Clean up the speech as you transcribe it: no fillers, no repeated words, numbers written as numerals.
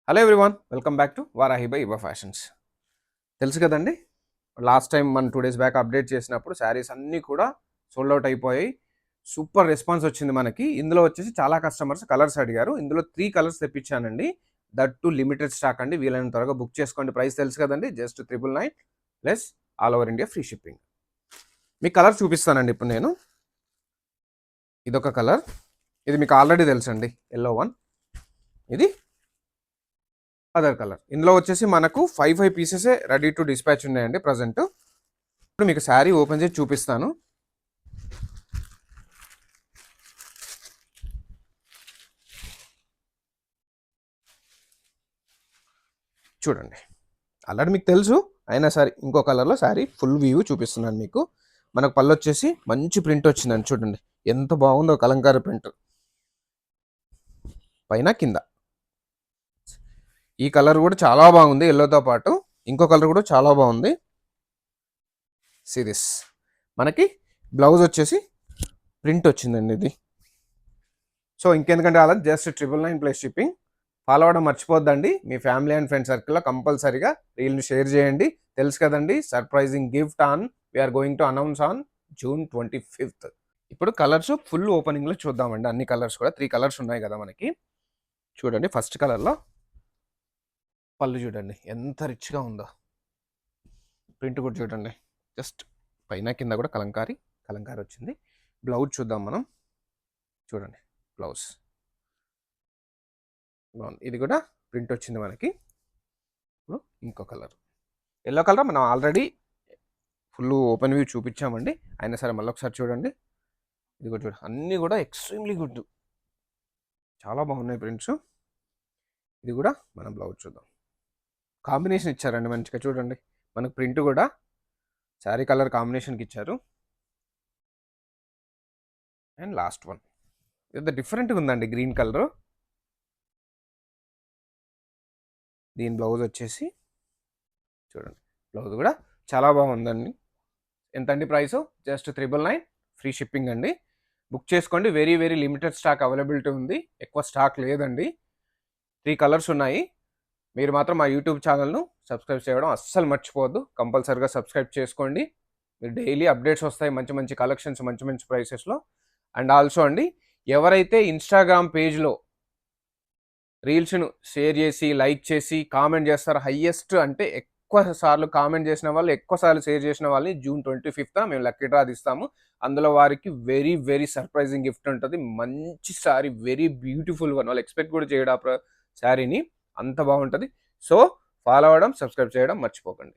Hello everyone, welcome back to Varahi by ఇవా fashions. తెలుసు కదండి, లాస్ట్ టైం మనం 2 డేస్ బ్యాక్ అప్డేట్ చేసినప్పుడు శారీస్ అన్నీ కూడా సోల్డ్ అవుట్ అయిపోయాయి. సూపర్ రెస్పాన్స్ వచ్చింది మనకి. ఇందులో వచ్చేసి చాలా కస్టమర్స్ కలర్స్ అడిగారు. ఇందులో 3 కలర్స్ తెప్పించానండి. దట్ టు లిమిటెడ్ స్టాక్ అండి. వీలైనంత త్వరగా బుక్ చేసుకోండి. ప్రైస్ తెలుసు కదండి, just 999 plus all over India free shipping. మీకు కలర్ చూపిస్తానండి ఇప్పుడు నేను. ఇదొక కలర్, ఇది మీకు ఆల్రెడీ తెలుసండి, ఎల్లో వన్. ఇది అదర్ కలర్. ఇందులో వచ్చేసి మనకు 5 పీసెసే రెడీ టు డిస్పాచ్ ఉన్నాయండి ప్రజెంట్. ఇప్పుడు మీకు శారీ ఓపెన్ చేసి చూపిస్తాను. చూడండి, ఆల్రెడీ మీకు తెలుసు, అయినా సరే ఇంకో కలర్లో శారీ ఫుల్ వ్యూ చూపిస్తున్నాను మీకు. మనకు పళ్ళు వచ్చేసి మంచి ప్రింట్ వచ్చిందండి. చూడండి ఎంత బాగుందో కలంకారీ ప్రింట్ పైన కింద. ఈ కలర్ కూడా చాలా బాగుంది ఎల్లోతో పాటు. ఇంకో కలర్ కూడా చాలా బాగుంది. సిరీస్ మనకి బ్లౌజ్ వచ్చేసి ప్రింట్ వచ్చిందండి ఇది. సో ఇంకెందుకంటే అలా జస్ట్ 999 ప్లస్ షిప్పింగ్. ఫాలో అవ్వడం మర్చిపోద్దండి. మీ ఫ్యామిలీ అండ్ ఫ్రెండ్ సర్కిల్లో కంపల్సరీగా రీల్ని షేర్ చేయండి. తెలుసు కదండి, surprising gift and we're going to announce on June 25th. ఇప్పుడు కలర్స్ ఫుల్ ఓపెనింగ్లో చూద్దామండి. అన్ని కలర్స్ కూడా 3 కలర్స్ ఉన్నాయి కదా మనకి. చూడండి, ఫస్ట్ కలర్లో పళ్ళు చూడండి ఎంత రిచ్గా ఉందో. ప్రింట్ కూడా చూడండి, జస్ట్ పైన కింద కూడా కలంకారీ వచ్చింది. బ్లౌజ్ చూద్దాం మనం. చూడండి బ్లౌజ్ బాగుంది. ఇది కూడా ప్రింట్ వచ్చింది మనకి. ఇప్పుడు ఇంకో కలర్, ఎల్లో కలర్ మనం ఆల్రెడీ ఫుల్ ఓపెన్ వ్యూ చూపించామండి. అయినా సరే మళ్ళీ ఒకసారి చూడండి. ఇది కూడా చూడండి, అన్నీ కూడా ఎక్స్ట్రీమ్లీ గుడ్, చాలా బాగున్నాయి ప్రింట్స్. ఇది కూడా మనం బ్లౌజ్ చూద్దాం. కాంబినేషన్ ఇచ్చారండి మంచిగా. చూడండి మనకు ప్రింట్ కూడా శారీ కలర్ కాంబినేషన్కి ఇచ్చారు. అండ్ లాస్ట్ వన్, ఇది డిఫరెంట్గా ఉందండి, గ్రీన్ కలర్. దీని బ్లౌజ్ వచ్చేసి చూడండి, బ్లౌజ్ కూడా చాలా బాగుందండి. ఎంత అండి ప్రైస్? జస్ట్ 999 ఫ్రీ షిప్పింగ్ అండి. బుక్ చేసుకోండి. Very very limited stock availability ఉంది, ఎక్కువ స్టాక్ లేదండి. 3 కలర్స్ ఉన్నాయి. మీరు మాత్రం మా యూట్యూబ్ ఛానల్ను సబ్స్క్రైబ్ చేయడం అస్సలు మర్చిపోవద్దు. కంపల్సరీగా సబ్స్క్రైబ్ చేసుకోండి. మీరు డైలీ అప్డేట్స్ వస్తాయి, మంచి మంచి కలెక్షన్స్, మంచి మంచి ప్రైసెస్లో. అండ్ ఆల్సో అండి, ఎవరైతే ఇన్స్టాగ్రామ్ పేజ్లో రీల్స్ను షేర్ చేసి లైక్ చేసి కామెంట్ చేస్తారు, హయ్యెస్ట్ అంటే ఎక్కువ సార్లు కామెంట్ చేసిన వాళ్ళు, ఎక్కువ సార్లు షేర్ చేసిన వాళ్ళని June 25th మేము లక్కీ డ్రా తీస్తాము. అందులో వారికి వెరీ వెరీ సర్ప్రైజింగ్ గిఫ్ట్ ఉంటుంది. మంచి శారీ, వెరీ బ్యూటిఫుల్ వన్. వాళ్ళు ఎక్స్పెక్ట్ కూడా చేయడం శారీని, అంత బాగుంటుంది. సో ఫాలో అవ్వడం, సబ్స్క్రైబ్ చేయడం మర్చిపోకండి.